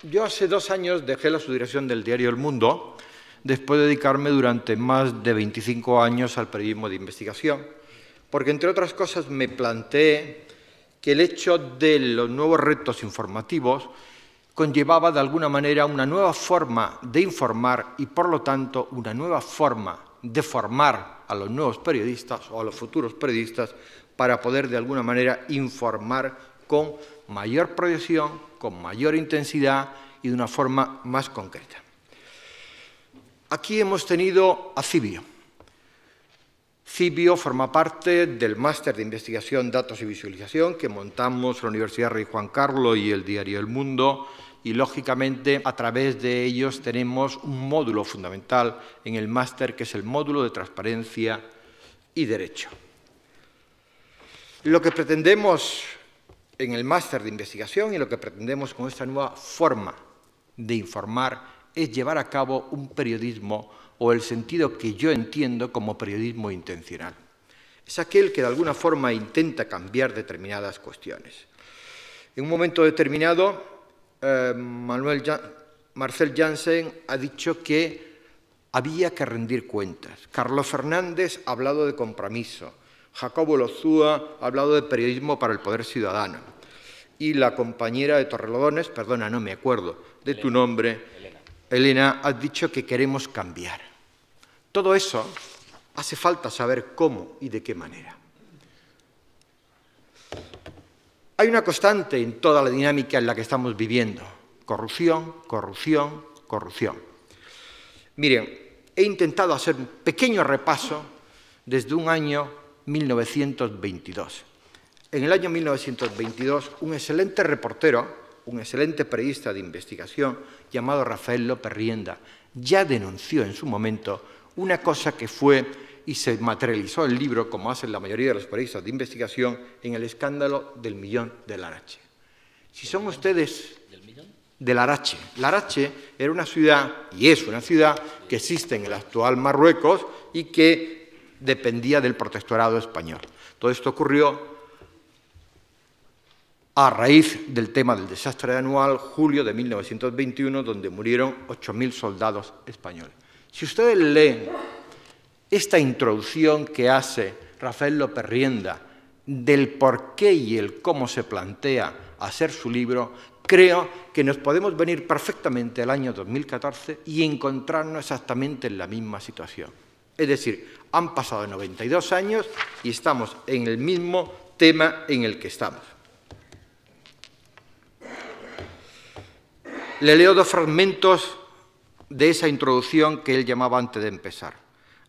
Yo hace 2 años dejé la subdirección del diario El Mundo, después de dedicarme durante más de 25 años al periodismo de investigación, porque, entre otras cosas, me planteé que el hecho de los nuevos retos informativos conllevaba, de alguna manera, una nueva forma de informar y, por lo tanto, una nueva forma de formar a los nuevos periodistas o a los futuros periodistas para poder, de alguna manera, informar con mayor proyección, con mayor intensidad y de una forma más concreta. Aquí hemos tenido a Cibio. Cibio forma parte del Máster de Investigación, Datos y Visualización que montamos la Universidad Rey Juan Carlos y el diario El Mundo, y, lógicamente, a través de ellos tenemos un módulo fundamental en el máster, que es el módulo de Transparencia y Derecho. Lo que pretendemos en el máster de investigación y lo que pretendemos con esta nueva forma de informar es llevar a cabo un periodismo, o el sentido que yo entiendo como periodismo intencional. Es aquel que de alguna forma intenta cambiar determinadas cuestiones. En un momento determinado, Marcel Janssen ha dicho que había que rendir cuentas. Carlos Fernández ha hablado de compromiso. Jacobo Lozúa ha hablado de periodismo para el poder ciudadano. Y la compañera de Torrelodones, perdona, no me acuerdo de tu nombre, Elena, ha dicho que queremos cambiar. Todo eso hace falta saber cómo y de qué manera. Hay una constante en toda la dinámica en la que estamos viviendo: corrupción, corrupción, corrupción. Miren, he intentado hacer un pequeño repaso desde un año 1922. En el año 1922, un excelente reportero, un excelente periodista de investigación llamado Rafael López Rienda, ya denunció en su momento una cosa que fue y se materializó en el libro, como hacen la mayoría de los periodistas de investigación, en el escándalo del Millón de Larache. Si son ustedes de Larache. Larache era una ciudad, y es una ciudad, que existe en el actual Marruecos y que dependía del protectorado español. Todo esto ocurrió a raíz del tema del desastre anual, julio de 1921, donde murieron 8.000 soldados españoles. Si ustedes leen esta introducción que hace Rafael López Rienda del por qué y el cómo se plantea hacer su libro, creo que nos podemos venir perfectamente al año 2014 y encontrarnos exactamente en la misma situación. Es decir, han pasado 92 años y estamos en el mismo tema en el que estamos. Le leo 2 fragmentos de esa introducción que él llamaba antes de empezar.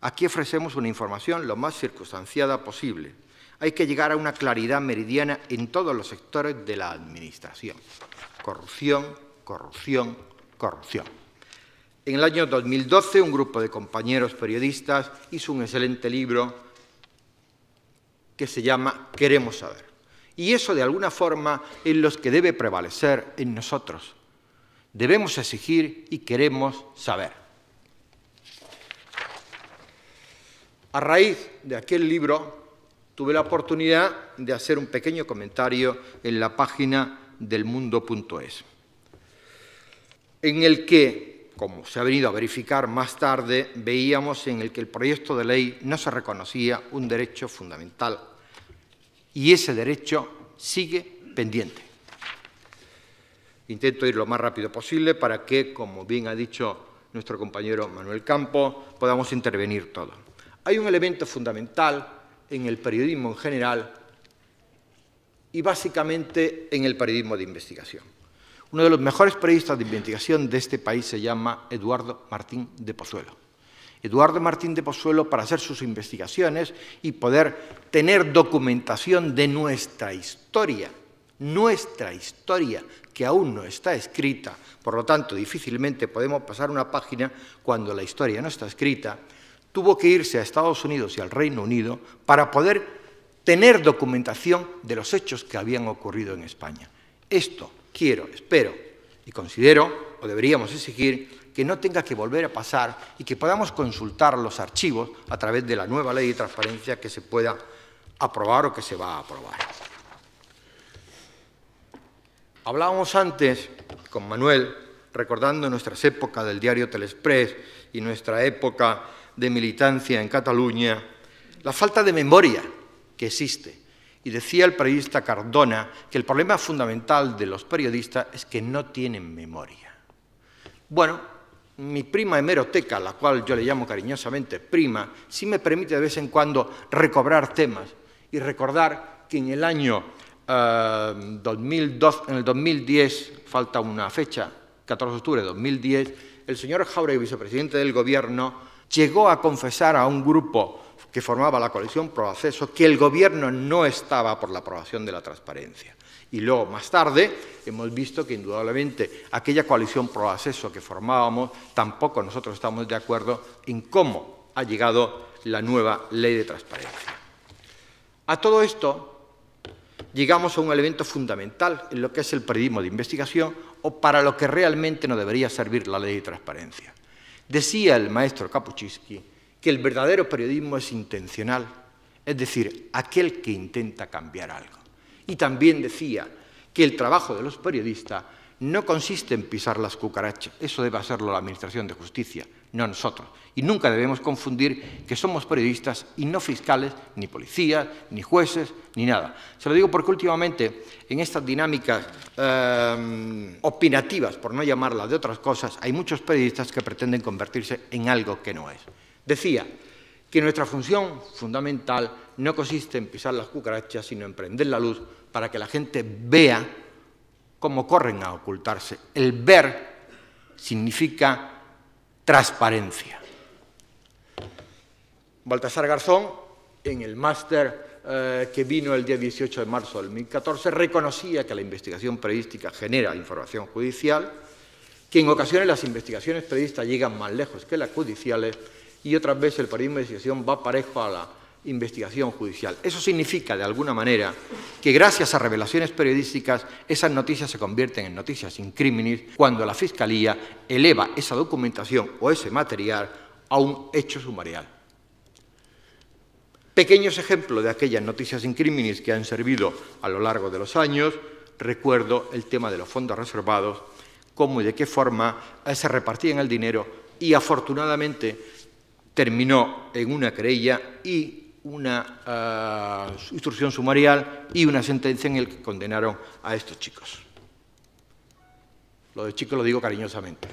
Aquí ofrecemos una información lo más circunstanciada posible. Hay que llegar a una claridad meridiana en todos los sectores de la administración. Corrupción, corrupción, corrupción. En el año 2012, un grupo de compañeros periodistas hizo un excelente libro que se llama Queremos saber. Y eso, de alguna forma, es lo que debe prevalecer en nosotros. Debemos exigir y queremos saber. A raíz de aquel libro, tuve la oportunidad de hacer un pequeño comentario en la página delmundo.es, en el que, como se ha venido a verificar más tarde, veíamos en el que el proyecto de ley no se reconocía un derecho fundamental, y ese derecho sigue pendiente. Intento ir lo más rápido posible para que, como bien ha dicho nuestro compañero Manuel Campos, podamos intervenir todos. Hay un elemento fundamental en el periodismo en general y básicamente en el periodismo de investigación. Uno de los mejores periodistas de investigación de este país se llama Eduardo Martín de Pozuelo. Eduardo Martín de Pozuelo, para hacer sus investigaciones y poder tener documentación de nuestra historia, que aún no está escrita, por lo tanto difícilmente podemos pasar una página cuando la historia no está escrita, tuvo que irse a Estados Unidos y al Reino Unido para poder tener documentación de los hechos que habían ocurrido en España. Esto quiero, espero y considero, o deberíamos exigir, que no tenga que volver a pasar y que podamos consultar los archivos a través de la nueva ley de transparencia que se pueda aprobar o que se va a aprobar. Hablábamos antes con Manuel recordando nuestras épocas del diario Telexpress y nuestra época de militancia en Cataluña, la falta de memoria que existe. Y decía el periodista Cardona que el problema fundamental de los periodistas es que no tienen memoria. Bueno, mi prima hemeroteca, la cual yo le llamo cariñosamente prima, sí me permite de vez en cuando recobrar temas y recordar que en el año 2012, en el 2010, falta una fecha, 14 de octubre de 2010, el señor Jáuregui, vicepresidente del Gobierno, llegó a confesar a un grupo que formaba la coalición Pro Acceso que el Gobierno no estaba por la aprobación de la transparencia. Y luego, más tarde, hemos visto que indudablemente aquella coalición Pro Acceso que formábamos, tampoco nosotros estamos de acuerdo en cómo ha llegado la nueva ley de transparencia. A todo esto llegamos a un elemento fundamental en lo que es el periodismo de investigación o para lo que realmente nos debería servir la ley de transparencia. Decía el maestro Kapuscinski que el verdadero periodismo es intencional, es decir, aquel que intenta cambiar algo. Y también decía que el trabajo de los periodistas no consiste en pisar las cucarachas, eso debe hacerlo la Administración de Justicia, no nosotros. Y nunca debemos confundir que somos periodistas y no fiscales, ni policías, ni jueces, ni nada. Se lo digo porque últimamente en estas dinámicas opinativas, por no llamarlas de otras cosas, hay muchos periodistas que pretenden convertirse en algo que no es. Decía que nuestra función fundamental no consiste en pisar las cucarachas, sino en prender la luz para que la gente vea cómo corren a ocultarse. El ver significa transparencia. Baltasar Garzón, en el máster que vino el día 18 de marzo del 2014, reconocía que la investigación periodística genera información judicial, que en ocasiones las investigaciones periodísticas llegan más lejos que las judiciales y otras veces el periodismo de investigación va parejo a la investigación judicial. Eso significa, de alguna manera, que gracias a revelaciones periodísticas esas noticias se convierten en noticias in criminis cuando la Fiscalía eleva esa documentación o ese material a un hecho sumarial. Pequeños ejemplos de aquellas noticias in criminis que han servido a lo largo de los años. Recuerdo el tema de los fondos reservados, cómo y de qué forma se repartían el dinero y, afortunadamente, terminó en una querella y una instrucción sumarial y una sentencia en la que condenaron a estos chicos. Lo de chicos lo digo cariñosamente.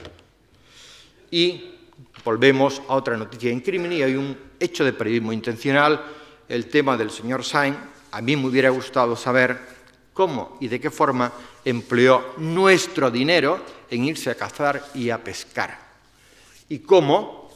Y volvemos a otra noticia in crimini. Hay un hecho de periodismo intencional, el tema del señor Sainz. A mí me hubiera gustado saber cómo y de qué forma empleó nuestro dinero en irse a cazar y a pescar. Y cómo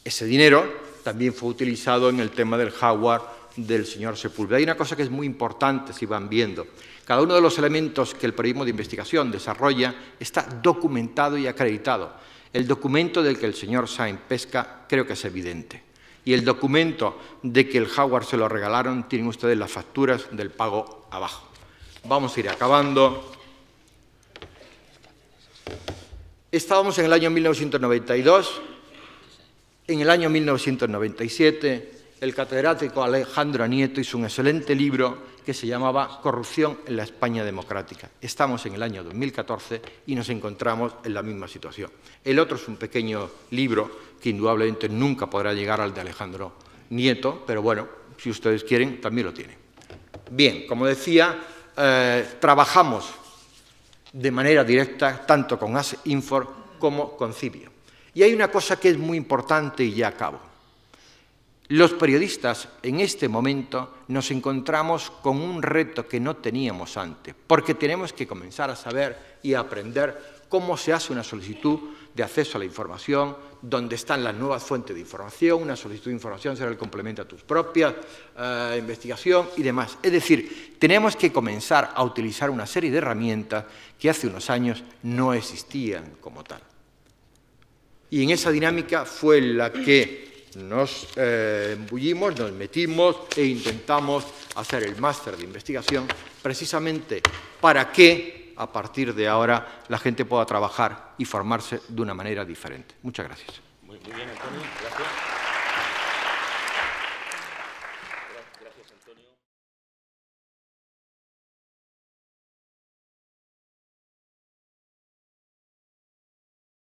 ese dinero también fue utilizado en el tema del jaguar del señor Sepúlveda. Hay una cosa que es muy importante, si van viendo. Cada uno de los elementos que el periodismo de investigación desarrolla está documentado y acreditado. El documento del que el señor Sainz pesca creo que es evidente. Y el documento de que el jaguar se lo regalaron, tienen ustedes las facturas del pago abajo. Vamos a ir acabando. Estábamos en el año 1992. En el año 1997, el catedrático Alejandro Nieto hizo un excelente libro que se llamaba Corrupción en la España democrática. Estamos en el año 2014 y nos encontramos en la misma situación. El otro es un pequeño libro que indudablemente nunca podrá llegar al de Alejandro Nieto, pero bueno, si ustedes quieren, también lo tienen. Bien, como decía, trabajamos de manera directa tanto con Asinfor como con Cibio. Y hay una cosa que es muy importante y ya acabo. Los periodistas en este momento nos encontramos con un reto que no teníamos antes, porque tenemos que comenzar a saber y a aprender cómo se hace una solicitud de acceso a la información, dónde están las nuevas fuentes de información, una solicitud de información será el complemento a tus propias investigación y demás. Es decir, tenemos que comenzar a utilizar una serie de herramientas que hace unos años no existían como tal. Y en esa dinámica fue la que nos embullimos, nos metimos e intentamos hacer el máster de investigación precisamente para que a partir de ahora la gente pueda trabajar y formarse de una manera diferente. Muchas gracias. Muy bien, Antonio. Gracias.